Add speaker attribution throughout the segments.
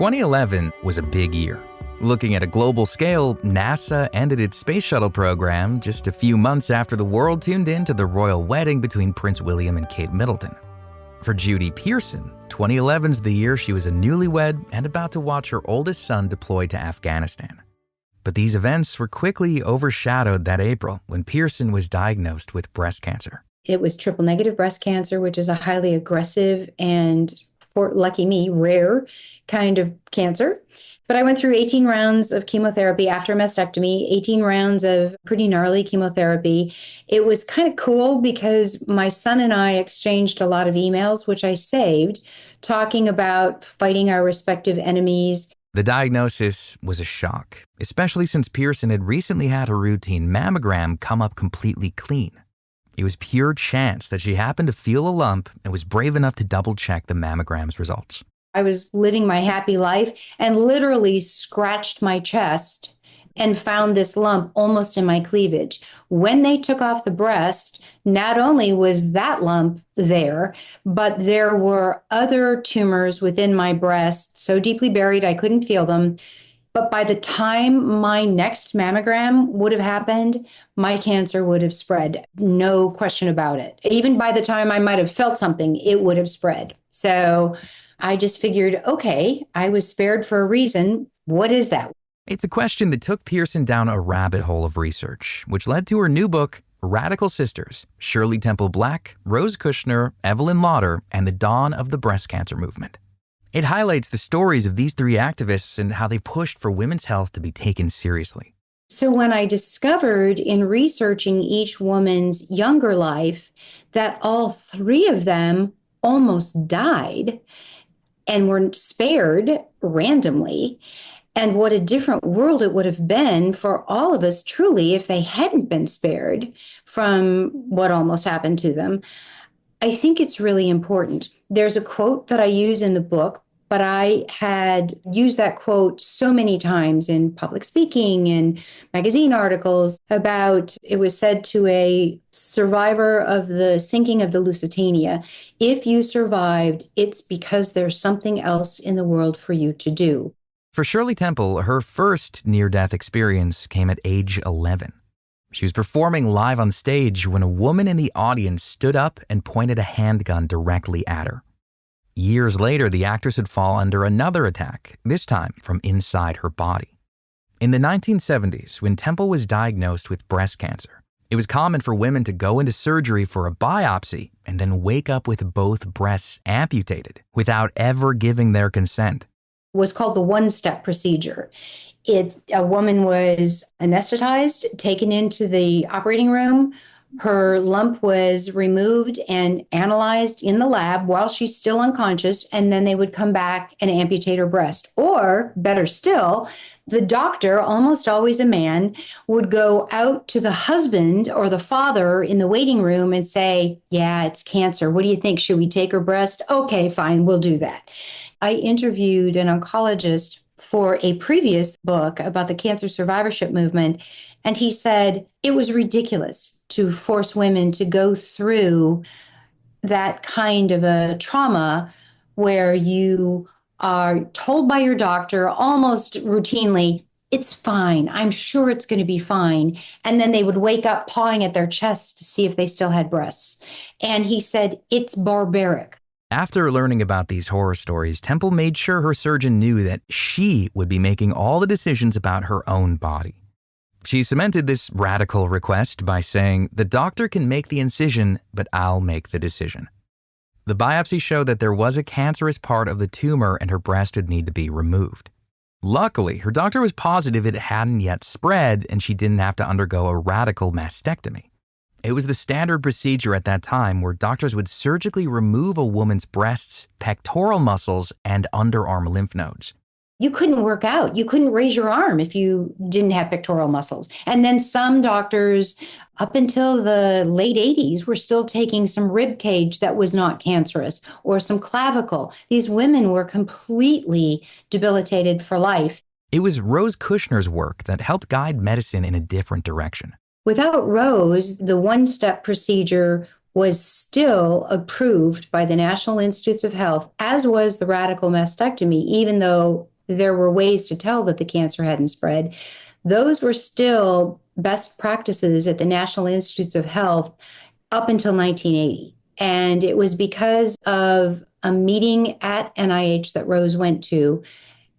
Speaker 1: 2011 was a big year. Looking at a global scale, NASA ended its space shuttle program just a few months after the world tuned in to the royal wedding between Prince William and Kate Middleton. For Judith Pearson, 2011's the year she was a newlywed and about to watch her oldest son deployed to Afghanistan. But these events were quickly overshadowed that April when Pearson was diagnosed with breast cancer.
Speaker 2: It was triple-negative breast cancer, which is a highly aggressive and, for lucky me, rare kind of cancer. But I went through 18 rounds of chemotherapy after a mastectomy, 18 rounds of pretty gnarly chemotherapy. It was kind of cool because my son and I exchanged a lot of emails, which I saved, talking about fighting our respective enemies.
Speaker 1: The diagnosis was a shock, especially since Pearson had recently had her routine mammogram come up completely clean. It was pure chance that she happened to feel a lump and was brave enough to double-check the mammogram's results.
Speaker 2: I was living my happy life and literally scratched my chest and found this lump almost in my cleavage. When they took off the breast, not only was that lump there, but there were other tumors within my breast, so deeply buried I couldn't feel them. But by the time my next mammogram would have happened, my cancer would have spread. No question about it. Even by the time I might have felt something, it would have spread. So I just figured, okay, I was spared for a reason. What is that?
Speaker 1: It's a question that took Pearson down a rabbit hole of research, which led to her new book, Radical Sisters: Shirley Temple Black, Rose Kushner, Evelyn Lauder, and the Dawn of the Breast Cancer Movement. It highlights the stories of these three activists and how they pushed for women's health to be taken seriously.
Speaker 2: So when I discovered in researching each woman's younger life that all three of them almost died and were spared randomly, and what a different world it would have been for all of us truly if they hadn't been spared from what almost happened to them, I think it's really important. There's a quote that I use in the book, but I had used that quote so many times in public speaking and magazine articles about, it was said to a survivor of the sinking of the Lusitania, if you survived, it's because there's something else in the world for you to do.
Speaker 1: For Shirley Temple, her first near-death experience came at age 11. She was performing live on stage when a woman in the audience stood up and pointed a handgun directly at her. Years later, the actress would fall under another attack, this time from inside her body. In the 1970s, when Temple was diagnosed with breast cancer, it was common for women to go into surgery for a biopsy and then wake up with both breasts amputated without ever giving their consent.
Speaker 2: It was called the one-step procedure. A woman was anesthetized, taken into the operating room. Her lump was removed and analyzed in the lab while she's still unconscious, and then they would come back and amputate her breast. Or, better still, the doctor, almost always a man, would go out to the husband or the father in the waiting room and say, yeah, it's cancer. What do you think? Should we take her breast? Okay, fine, we'll do that. I interviewed an oncologist for a previous book about the cancer survivorship movement, and he said it was ridiculous to force women to go through that kind of a trauma where you are told by your doctor almost routinely, it's fine, I'm sure it's going to be fine. And then they would wake up pawing at their chests to see if they still had breasts. And he said, it's barbaric.
Speaker 1: After learning about these horror stories, Temple made sure her surgeon knew that she would be making all the decisions about her own body. She cemented this radical request by saying, the doctor can make the incision, but I'll make the decision. The biopsy showed that there was a cancerous part of the tumor and her breast would need to be removed. Luckily, her doctor was positive it hadn't yet spread and she didn't have to undergo a radical mastectomy. It was the standard procedure at that time where doctors would surgically remove a woman's breasts, pectoral muscles, and underarm lymph nodes.
Speaker 2: You couldn't work out. You couldn't raise your arm if you didn't have pectoral muscles. And then some doctors, up until the late 80s, were still taking some rib cage that was not cancerous or some clavicle. These women were completely debilitated for life.
Speaker 1: It was Rose Kushner's work that helped guide medicine in a different direction.
Speaker 2: Without Rose, the one-step procedure was still approved by the National Institutes of Health, as was the radical mastectomy, even though there were ways to tell that the cancer hadn't spread. Those were still best practices at the National Institutes of Health up until 1980. And it was because of a meeting at NIH that Rose went to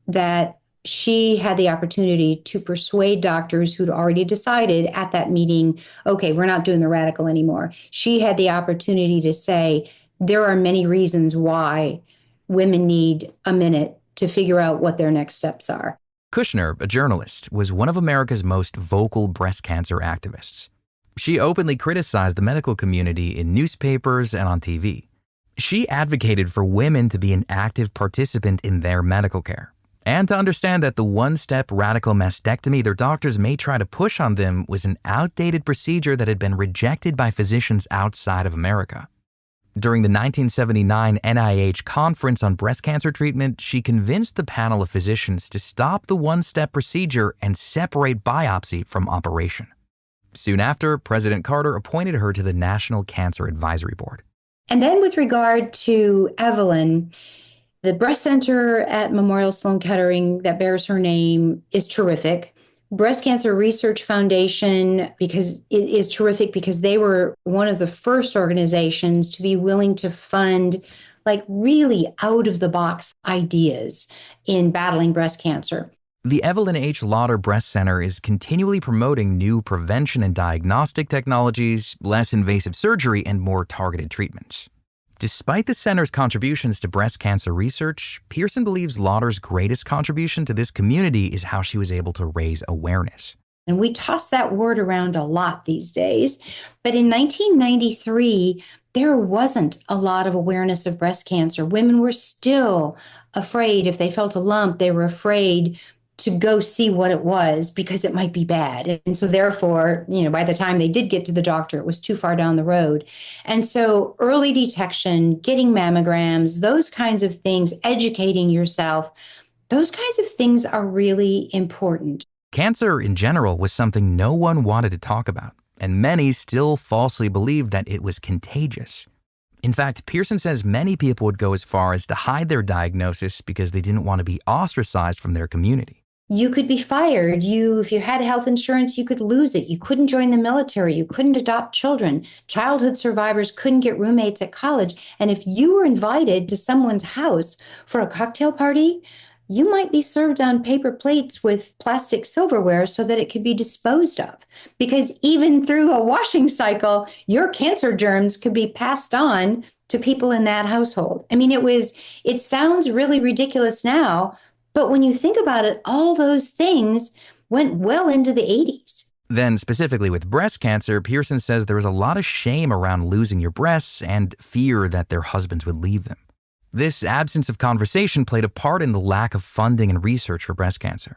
Speaker 2: that she had the opportunity to persuade doctors who'd already decided at that meeting, okay, we're not doing the radical anymore. She had the opportunity to say, there are many reasons why women need a minute to figure out what their next steps are.
Speaker 1: Kushner, a journalist, was one of America's most vocal breast cancer activists. She openly criticized the medical community in newspapers and on TV. She advocated for women to be an active participant in their medical care, and to understand that the one-step radical mastectomy their doctors may try to push on them was an outdated procedure that had been rejected by physicians outside of America. During the 1979 NIH Conference on Breast Cancer Treatment, she convinced the panel of physicians to stop the one-step procedure and separate biopsy from operation. Soon after, President Carter appointed her to the National Cancer Advisory Board.
Speaker 2: And then with regard to Evelyn, the breast center at Memorial Sloan Kettering that bears her name is terrific. Breast Cancer Research Foundation is terrific because they were one of the first organizations to be willing to fund like really out of the box ideas in battling breast cancer.
Speaker 1: The Evelyn H. Lauder Breast Center is continually promoting new prevention and diagnostic technologies, less invasive surgery, and more targeted treatments. Despite the center's contributions to breast cancer research, Pearson believes Lauder's greatest contribution to this community is how she was able to raise awareness.
Speaker 2: And we toss that word around a lot these days. But in 1993, there wasn't a lot of awareness of breast cancer. Women were still afraid. If they felt a lump, they were afraid to go see what it was because it might be bad. And so therefore, by the time they did get to the doctor, it was too far down the road. And so early detection, getting mammograms, those kinds of things, educating yourself, those kinds of things are really important.
Speaker 1: Cancer in general was something no one wanted to talk about, and many still falsely believed that it was contagious. In fact, Pearson says many people would go as far as to hide their diagnosis because they didn't want to be ostracized from their community.
Speaker 2: You could be fired. If you had health insurance, you could lose it. You couldn't join the military. You couldn't adopt children. Childhood survivors couldn't get roommates at college. And if you were invited to someone's house for a cocktail party, you might be served on paper plates with plastic silverware so that it could be disposed of. Because even through a washing cycle, your cancer germs could be passed on to people in that household. I mean, it sounds really ridiculous now, but when you think about it, all those things went well into the 80s.
Speaker 1: Then, specifically with breast cancer, Pearson says there was a lot of shame around losing your breasts and fear that their husbands would leave them. This absence of conversation played a part in the lack of funding and research for breast cancer.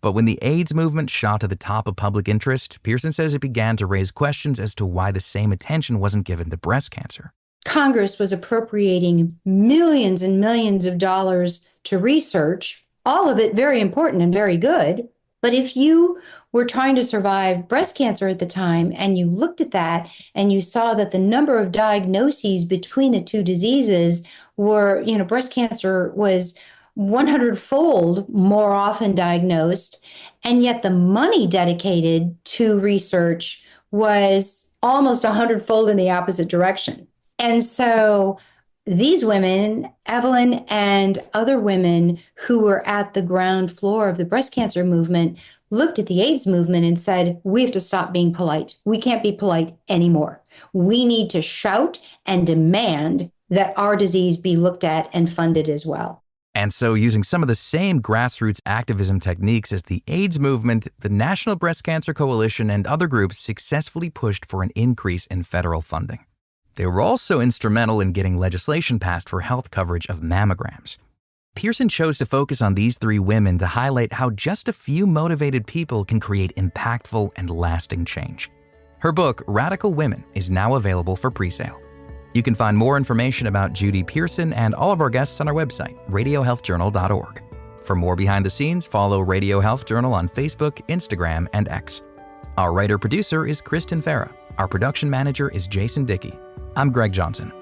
Speaker 1: But when the AIDS movement shot to the top of public interest, Pearson says it began to raise questions as to why the same attention wasn't given to breast cancer.
Speaker 2: Congress was appropriating millions and millions of dollars to research, all of it very important and very good. But if you were trying to survive breast cancer at the time and you looked at that and you saw that the number of diagnoses between the two diseases were, breast cancer was 100-fold more often diagnosed, and yet the money dedicated to research was almost 100-fold in the opposite direction. And so these women, Evelyn and other women who were at the ground floor of the breast cancer movement, looked at the AIDS movement and said, we have to stop being polite. We can't be polite anymore. We need to shout and demand that our disease be looked at and funded as well.
Speaker 1: And so, using some of the same grassroots activism techniques as the AIDS movement, the National Breast Cancer Coalition and other groups successfully pushed for an increase in federal funding. They were also instrumental in getting legislation passed for health coverage of mammograms. Pearson chose to focus on these three women to highlight how just a few motivated people can create impactful and lasting change. Her book, Radical Women, is now available for pre-sale. You can find more information about Judy Pearson and all of our guests on our website, radiohealthjournal.org. For more behind the scenes, follow Radio Health Journal on Facebook, Instagram, and X. Our writer-producer is Kristen Farah. Our production manager is Jason Dickey. I'm Greg Johnson.